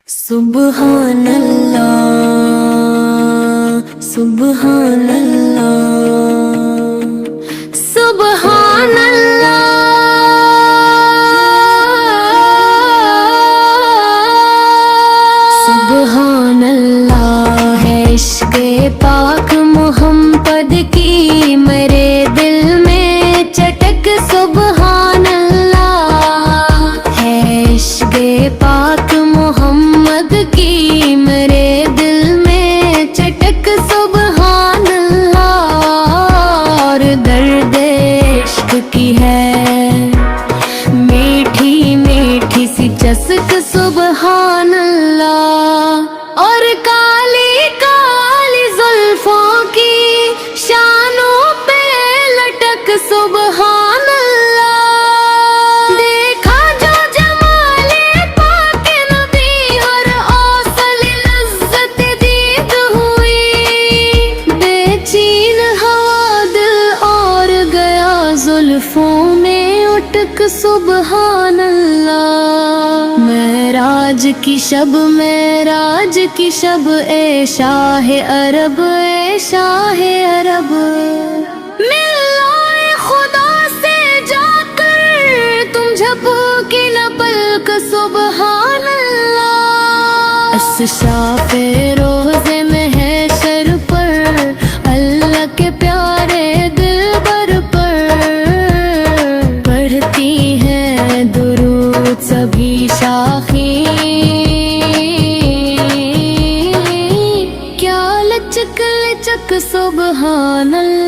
سبحان اللہ سبحان اللہ سبحان اللہ سبحان اللہ ہے عشق پاک محمد کی میرے دل میں چٹک سبحان اللہ ہے عشق پاک محمد کی میرے دل میں چٹک سبحان اللہ اور درد عشق کی ہے میٹھی میٹھی سی چسک سبحان اللہ اور کالی کالی زلفوں کی شانوں پہ لٹک سبحان اللہ دیکھا جو جمال پاک نبی ہر اوصل لذت دید ہوئی بے چین ہوا دل اور گیا زلفوں میں اٹک سبحان اللہ معراج کی شب اے شاہ عرب اے شاہ عرب مل لائے خدا سے جا کر تم جھپکی نہ پلک سبحان اللہ اسشاف روزے میں ہے سر پر اللہ کے پیارے دلبر پر پڑھتی ہیں درود سبھی شاخیں کیا لچک لچک سبحان اللہ